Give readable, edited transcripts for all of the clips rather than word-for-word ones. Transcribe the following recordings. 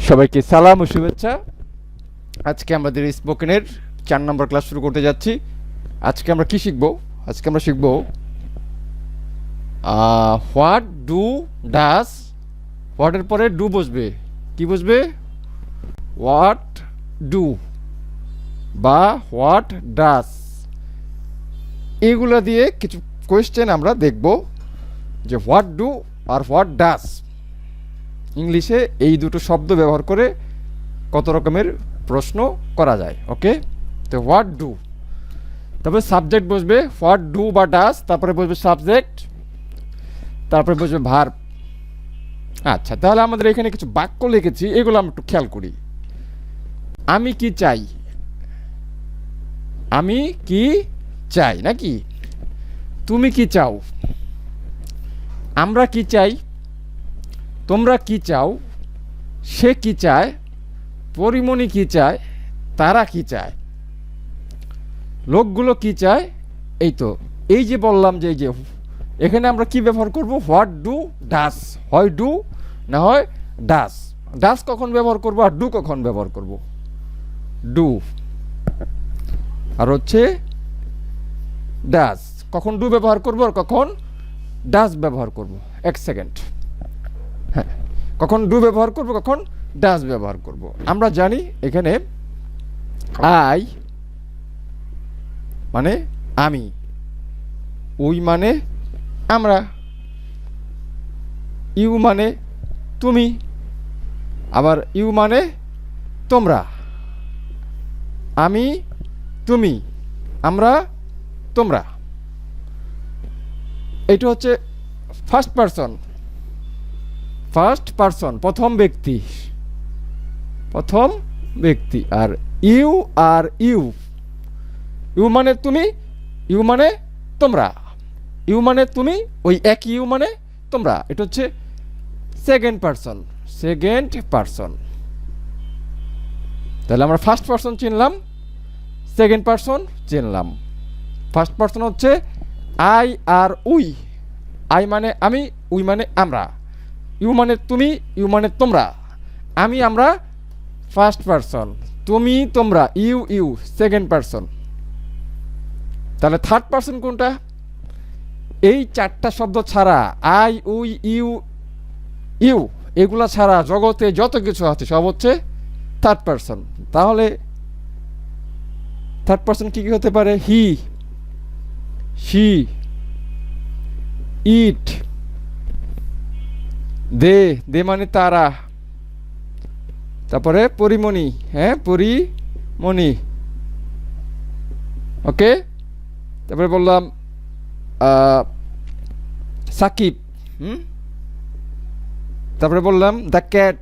সবাইকে সালাম ও শুভেচ্ছা। আজকে আমাদের স্পোকেনের 4 নম্বর ক্লাস শুরু করতে যাচ্ছি। আজকে আমরা কি শিখব? আজকে আমরা শিখব হোয়াট ডু ডাস। হোয়াটের পরে ডু বসবে। কি বসবে? হোয়াট ডু বা হোয়াট ডাস। এগুলো দিয়ে কিছু কোয়েশ্চেন আমরা দেখব যে হোয়াট ডু আর হোয়াট ডাস ইংলিশে এই দুটো শব্দ ব্যবহার করে কত রকমের প্রশ্ন করা যায়। ওকে, তো হোয়াট ডু, তারপরে সাবজেক্ট বসবে হোয়াট ডু বা ডাস, তারপরে বসবে সাবজেক্ট, তারপরে বসবে ভার্ব। আচ্ছা, তাহলে আমাদের এখানে কিছু বাক্য লিখেছি, এগুলো আমরা একটু খেয়াল করি। আমি কি চাই, আমি কি চাই নাকি? তুমি কি চাও, আমরা কি চাই, তোমরা কি চাও, সে কি চায়, পরিমণি কি চায়, তারা কি চায়, লোকগুলো কি চায়। এই তো, এই যে বললাম যে এই যে এখানে আমরা কি ব্যবহার করব? What do does. হয় ডু না হয় ডাস। ডাস কখন ব্যবহার করব আর ডু কখন ব্যবহার করব? ডু আর হচ্ছে ডাস। কখন ডু ব্যবহার করব আর কখন ডাস ব্যবহার করব? এক সেকেন্ড। হ্যাঁ, কখন ডু ব্যবহার করব, কখন ডাস ব্যবহার করব। আমরা জানি এখানে আই মানে আমি, উই মানে আমরা, ইউ মানে তুমি, আবার ইউ মানে তোমরা। আমি, তুমি, আমরা, তোমরা। এটা হচ্ছে ফার্স্ট পারসন। ফার্স্ট পারসন, প্রথম ব্যক্তি, প্রথম ব্যক্তি। আর ইউ আর ইউ, ইউ মানে তুমি, ইউ মানে তোমরা, ইউ মানে তুমি, ওই এক ইউ মানে তোমরা। এটা হচ্ছে সেকেন্ড পারসন। Second person. তাহলে আমরা ফার্স্ট পারসন চিনলাম, সেকেন্ড পারসন চিনলাম। ফার্স্ট পারসন হচ্ছে আই আর উই। আই মানে আমি, উই মানে আমরা, ইউ মানে তুমি, ইউ মানে তোমরা, আমি আমরা ফার্স্ট পারসন, তুমি তোমরা ইউ ইউ সেকেন্ড পারসন। তাহলে থার্ড পারসন কোনটা? এই চারটা শব্দ ছাড়া, আই উই ইউ ইউ, এগুলা ছাড়া জগতে যত কিছু আছে সব হচ্ছে থার্ড পারসন। তাহলে থার্ড পারসন কি কি হতে পারে? হি, শি, ইট, দে, দে মানে তারা, তারপরে পরিমণি, হ্যাঁ পরিমণি। ওকে, তারপরে বললাম সাকিব, তারপরে বললাম দ্য ক্যাট,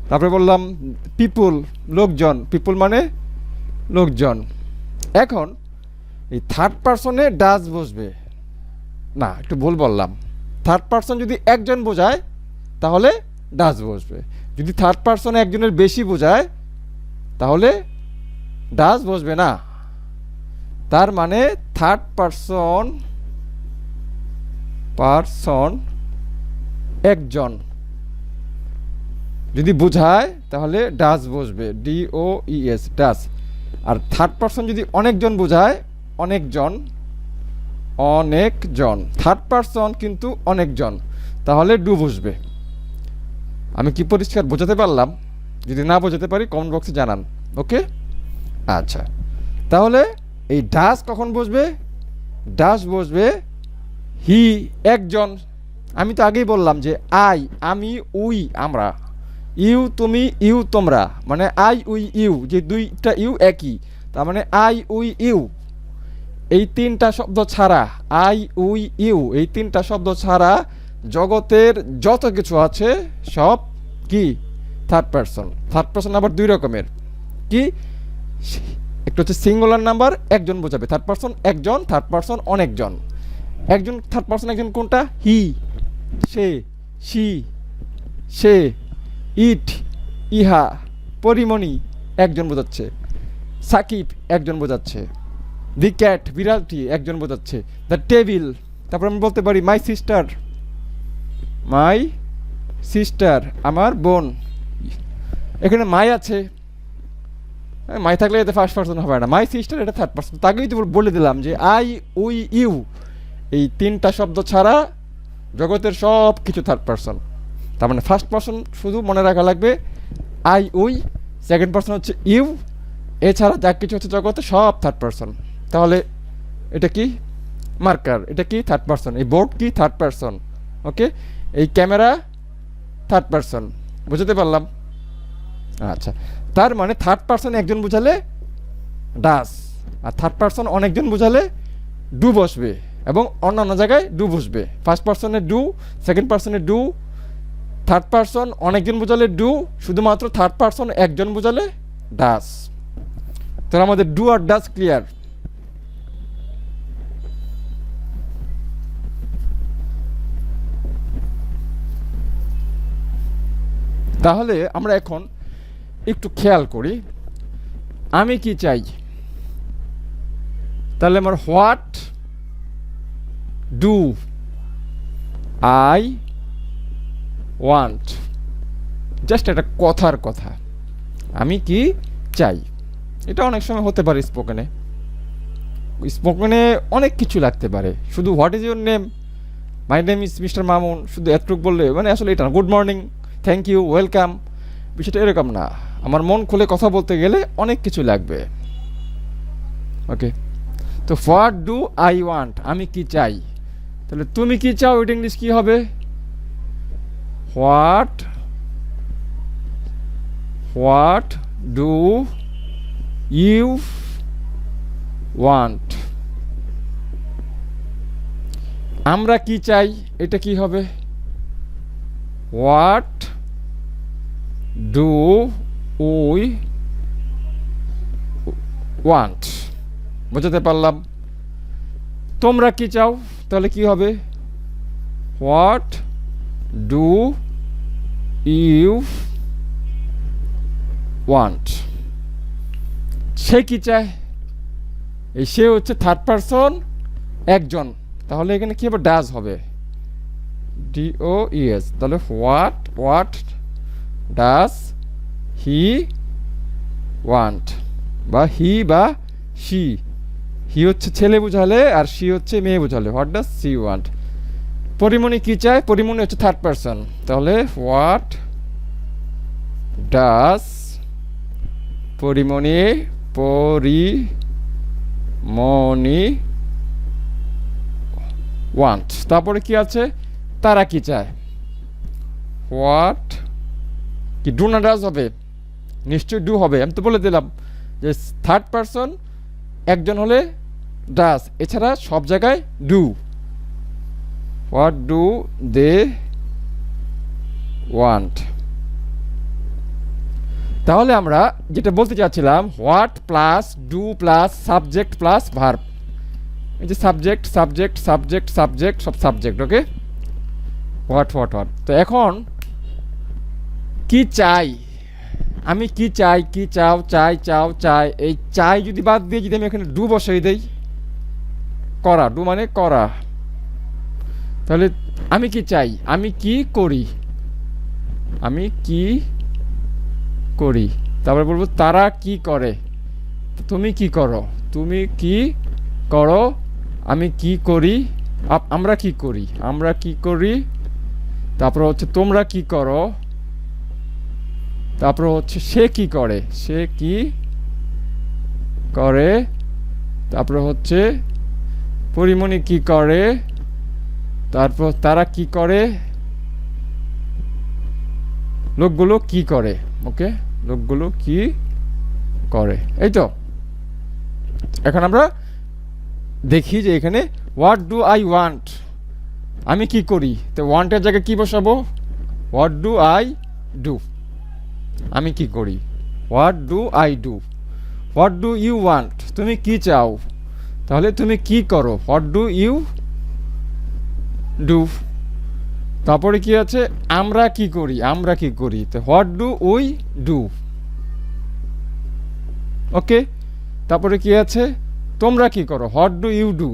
তারপরে বললাম পিপুল, লোকজন, পিপুল মানে লোকজন। এখন এই থার্ড পারসনে ডাজ বসবে না, একটু ভুল বললাম। থার্ড পারসন যদি একজন বোঝায় তাহলে ডাজ বসবে, যদি থার্ড পারসন একজনের বেশি বোঝায় তাহলে ডাজ বসবে না। তার মানে থার্ড পারসন, পারসন একজন যদি বোঝায় তাহলে ডাজ বসবে, DOES ডাজ। আর থার্ড পারসন যদি অনেকজন বোঝায়, অনেকজন, অনেকজন। থার্ড পারসন কিন্তু অনেকজন, তাহলে ডু বসবে। আমি কি পরিষ্কার বোঝাতে পারলাম? যদি না বোঝাতে পারি কমেন্ট বক্সে জানান। ওকে, আচ্ছা, তাহলে এই ডাস কখন বসবে? ডাস বসবে হি, একজন। আমি তো আগেই বললাম যে আই, আমি, উই আমরা, ইউ তুমি, ইউ তোমরা, মানে আই উই ইউ, যে দুইটা ইউ একই, তার মানে আই উই ইউ। এই তিনটা শব্দ ছাড়া, আই উই ইউ, এই তিনটা শব্দ ছাড়া জগতের যত কিছু আছে সব কি? Third person. থার্ড পারসন আবার দুই রকমের। কি? একটা হচ্ছে সিঙ্গুলার নাম্বার, একজন বোঝাবে। থার্ড পারসন একজন, থার্ড পারসন অনেকজন। একজন থার্ড পারসন একজন কোনটা? হি, সে, শি, সে, ইট, ইহা, পরিমণি একজন বোঝাচ্ছে, সাকিব একজন বোঝাচ্ছে, দি ক্যাট বিড়ালটি একজন বোঝাচ্ছে, দ্য টেবিল। তারপর আমি বলতে পারি মাই সিস্টার, মাই সিস্টার আমার বোন। এখানে মাই আছে, মাই থাকলে এতে ফার্স্ট পার্সন হবে না, মাই সিস্টার এটা থার্ড পার্সন। তাকেই তো বলে দিলাম যে আই উই ইউ এই তিনটা শব্দ ছাড়া জগতের সব কিছু থার্ড পার্সন। তার মানে ফার্স্ট পার্সন শুধু মনে রাখা লাগবে আই উই, সেকেন্ড পার্সন হচ্ছে ইউ, এছাড়া যা কিছু হচ্ছে জগতে সব থার্ড পার্সন। তাহলে এটা কি মার্কার, এটা কি থার্ড পার্সন, এই বোর্ড কি থার্ড পার্সন, ওকে, এই ক্যামেরা থার্ড পার্সন। বুঝতে পারলাম? আচ্ছা, তার মানে থার্ড পার্সন একজন বোঝালে ডাস, আর থার্ড পার্সন অনেকজন বোঝালে ডু বসবে, এবং অন্যান্য জায়গায় ডু বসবে। ফার্স্ট পার্সনে ডু, সেকেন্ড পার্সনে ডু, থার্ড পার্সন অনেকজন বোঝালে ডু, শুধুমাত্র থার্ড পার্সন একজন বোঝালে ডাস। তাহলে আমাদের ডু আর ডাস ক্লিয়ার। তাহলে আমরা এখন একটু খেয়াল করি, আমি কি চাই। তাহলে আমার what do I want, just একটা কথার কথা, আমি কি চাই। এটা অনেক সময় হতে পারে স্পোকেনে, স্পোকেনে অনেক কিছু লাগতে পারে। শুধু what is your name, my name is mister Mamun, শুধু এতটুকু বললে মানে আসলে এটা না। Good morning, thank you, welcome, বিষয়টা এরকম না। আমার মন খুলে কথা বলতে গেলে অনেক কিছু লাগবে। ওকে, তো হোয়াট ডু আই ওয়ান্ট, আমি কি চাই। তাহলে তুমি কি চাও, এটা ইংলিশ কি হবে? What do you want. আমরা কি চাই, এটা কি হবে? What do we want. বুঝতে পারলাম? তোমরা কি চাও, তাহলে কি হবে? What do you want. সে কি চায়, এই সে হচ্ছে থার্ড পারসন একজন, তাহলে এখানে কি হবে? ডাজ হবে, DOES। তাহলে হোয়াট ডাজ হি ওয়ান্ট, বা হি বা শি। হি হচ্ছে ছেলে বোঝালে আর শি হচ্ছে মেয়ে বোঝালে, what does she want. Pori Moni কি চায়, পরিমণি হচ্ছে থার্ড পারসন, তাহলে হোয়াট ডাজ পরিমণি ওয়ান্ট। তারপরে কি আছে, তারা কি চায়। হোয়াট কি ডু না ডাজ হবে? নিশ্চয়ই ডু হবে, আমি তো বলে দিলাম যে থার্ড পারসন একজন হলে ডাজ, এছাড়া সব জায়গায় do. What do they want. তাহলে আমরা যেটা বলতে চাচ্ছিলাম, what plus do plus subject plus verb. এই যে সাবজেক্ট সাবজেক্ট সাবজেক্ট সাবজেক্ট সব সাবজেক্ট, ওকে। হোয়াট। তো এখন কি চাই, আমি কি চাই, কি চাও, চাই, এই চাই যদি বাদ দিয়ে যদি আমি এখানে ডু বসাই দেই, করা, ডু মানে করা, তাহলে আমি কি চাই, আমি কি করি, তারপরে বলবো তারা কি করে, তুমি কি করো, আমি কি করি, আমরা কি করি, তারপর হচ্ছে তোমরা কি করো, তারপর হচ্ছে সে কি করে, তারপর হচ্ছে পরিমণি কি করে, তারপর তারা কি করে, লোকগুলো কি করে, ওকে, লোকগুলো কি করে। এই তো এখন আমরা দেখি যে এখানে হোয়াট ডু আই ওয়ান্ট, আমি কি করি, তো ওয়ান্টের জায়গায় কি বসাবো? হোয়াট ডু আই ডু, আমি কি করি। What do I do. What do you want, তুমি কি চাও, তাহলে তুমি কি করো, হোয়াট ডু ইউ ডু। তারপরে কি আছে, আমরা কি করি, তো হোয়াট ডু উই ডু, ওকে। তারপরে কি আছে, তোমরা কি করো, হোয়াট ডু ইউ ডু।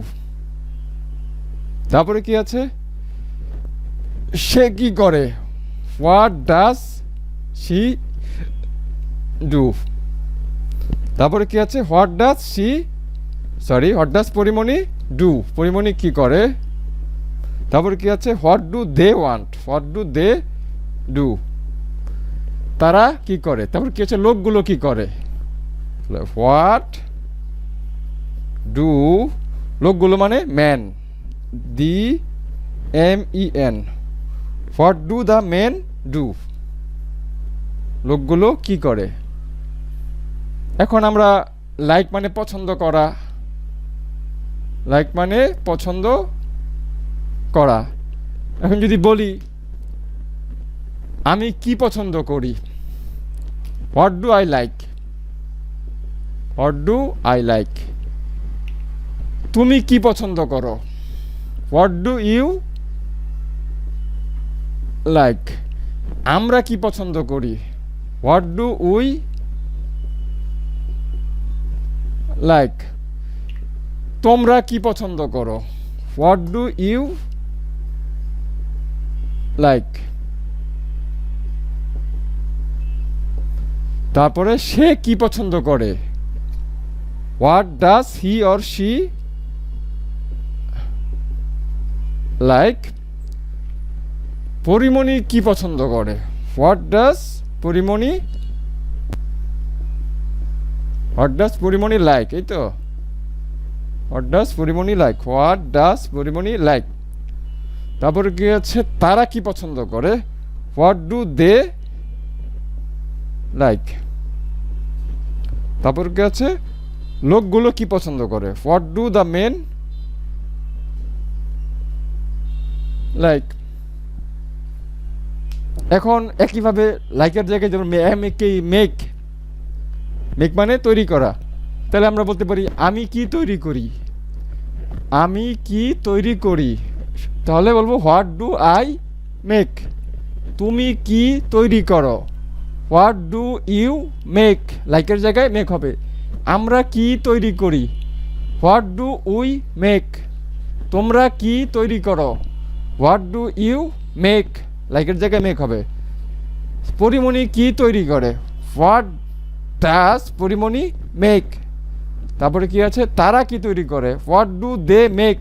তারপরে কি আছে, সে কি করে, হোয়াট ডাজ শি ডু। তারপরে কি আছে, what does Pori Moni do, Pori Moni কি করে। তারপরে কি আছে, হোয়াট ডু দে ডু, তারা কি করে। তারপর কি আছে, লোকগুলো কি করে। হোয়াট ডু, লোকগুলো মানে man, MEN। What do the men do, লোকগুলো কি করে। এখন আমরা লাইক মানে পছন্দ করা, লাইক মানে পছন্দ করা। এখন যদি বলি আমি কি পছন্দ করি, what do I like, what do I like. তুমি কি পছন্দ করো, হোয়াট ডু ইউ লাইক। আমরা কি পছন্দ করি, হোয়াট ডু উই লাইক। তোমরা কি পছন্দ করো, হোয়াট ডু ইউ লাইক। তারপরে সে কি পছন্দ করে, what does he or she like. Pori Moni কি পছন্দ করে, হোয়াট ডাজ পরিমণি লাইক। এই তো, হোয়াট ডাজ পরিমণি লাইক। তারপরে কি আছে, তারা কি পছন্দ করে, হোয়াট ডু দে লাইক। তারপর কি আছে, লোকগুলো কি পছন্দ করে, what do the men like. এখন একইভাবে লাইকের জায়গায় যেমন মেক মানে তৈরি করা, তাহলে আমরা বলতে পারি আমি কি তৈরি করি। তাহলে বলবো হোয়াট ডু আই মেক। তুমি কি তৈরি করো, হোয়াট ডু ইউ মেক, লাইকের জায়গায় মেক হবে। আমরা কি তৈরি করি, হোয়াট ডু উই মেক। তোমরা কি তৈরি করো, হোয়াট ডু ইউ মেক, লাইকের জায়গায় মেক হবে। পরিমণি কি তৈরি করে, হোয়াট ডাজ পরিমণি মেক। তারপরে কি আছে, তারা কি তৈরি করে, হোয়াট ডু দে মেক।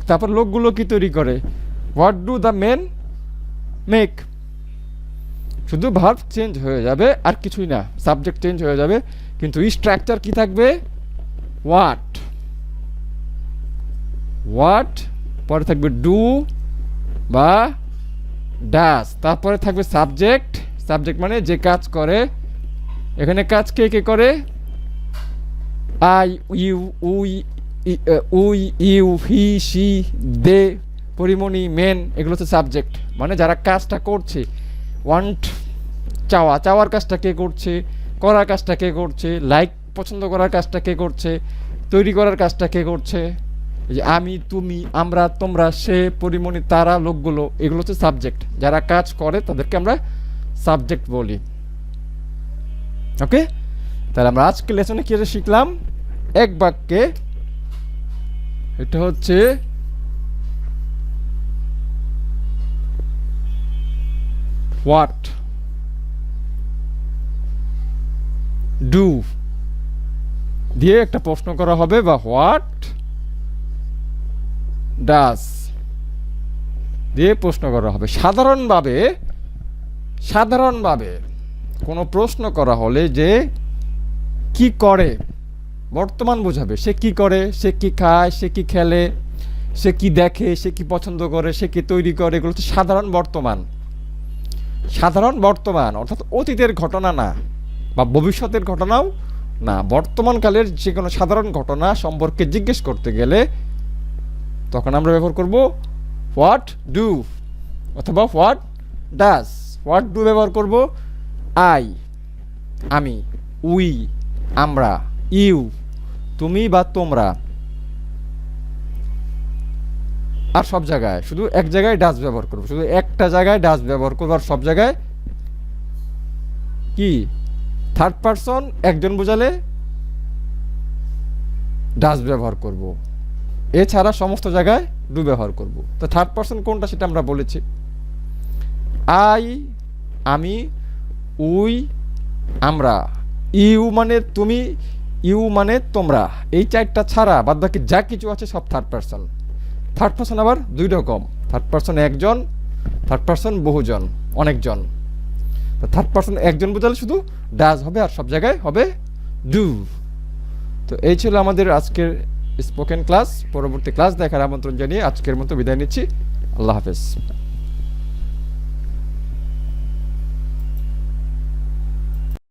তারপর লোকগুলো কি তৈরি করে, what do the men make. শুধু ভার্ব চেঞ্জ হয়ে যাবে, আর কিছুই না, সাবজেক্ট চেঞ্জ হয়ে যাবে, কিন্তু স্ট্রাকচার কি থাকবে, হোয়াট, পরে থাকবে ডু বা ডাস, তারপরে থাকবে সাবজেক্ট মানে যে কাজ করে। এখানে কাজ কে কে করে, I, you, he, she, they, পরিমণি, মেন, এগুলো হচ্ছে সাবজেক্ট, মানে যারা কাজটা করছে। ওয়ান্ট চাওয়ার কাজটা কে করছে, করার কাজটা কে করছে, লাইক পছন্দ করার কাজটা কে করছে, তৈরি করার কাজটা কে করছে। এই যে আমি, তুমি, আমরা, তোমরা, সে, পরিমণি, তারা, লোকগুলো, এগুলো হচ্ছে সাবজেক্ট। যারা কাজ করে তাদেরকে আমরা সাবজেক্ট বলি। ওকে, তাহলে আমরা আজকে লেসনে কি শিখলাম, এক বাক্যে এটা হচ্ছে হোয়াট ডু দিয়ে একটা প্রশ্ন করা হবে, বা হোয়াট ডাস দিয়ে প্রশ্ন করা হবে। সাধারণভাবে কোনো প্রশ্ন করা হলে যে কি করে বর্তমান বোঝাবে, সে কি করে, সে কি খায়, সে কি খেলে, সে কি দেখে, সে কি পছন্দ করে, সে কি তৈরি করে, এগুলো হচ্ছে সাধারণ বর্তমান, অর্থাৎ অতীতের ঘটনা না, বা ভবিষ্যতের ঘটনাও না, বর্তমানকালের যে কোনো সাধারণ ঘটনা সম্পর্কে জিজ্ঞেস করতে গেলে তখন আমরা ব্যবহার করব হোয়াট ডু অথবা হোয়াট ডাস। হোয়াট ডু ব্যবহার করব আমি, উই আমরা, ইউ তুমি বা তোমরা। আর সব জায়গায় শুধু এক জায়গায় ডাস ব্যবহার করব, শুধু একটা জায়গায় ডাস ব্যবহার করব, আর সব জায়গায় কি থার্ড পারসন একজন বোঝালে ডাস ব্যবহার করব, এছাড়া সমস্ত জায়গায় ডু ব্যবহার করব। তো থার্ড পারসন কোনটা সেটা আমরা বলেছি। আই আমি, উই আমরা, ইউ মানে তুমি, ইউ মানে তোমরা, এই চারটা ছাড়া বাদ বাকি যা কিছু আছে সব থার্ড পারসন। থার্ড পারসন আবার দুই রকম, থার্ড পারসন একজন, থার্ড পারসন বহুজন, অনেকজন। তো থার্ড পারসন একজন বোঝালে শুধু ডাজ হবে, আর সব জায়গায় হবে ডু। তো এই ছিল আমাদের আজকের স্পোকেন ক্লাস। পরবর্তী ক্লাস দেখার আমন্ত্রণ জানিয়ে আজকের মতো বিদায় নিচ্ছি। আল্লাহ হাফেজ।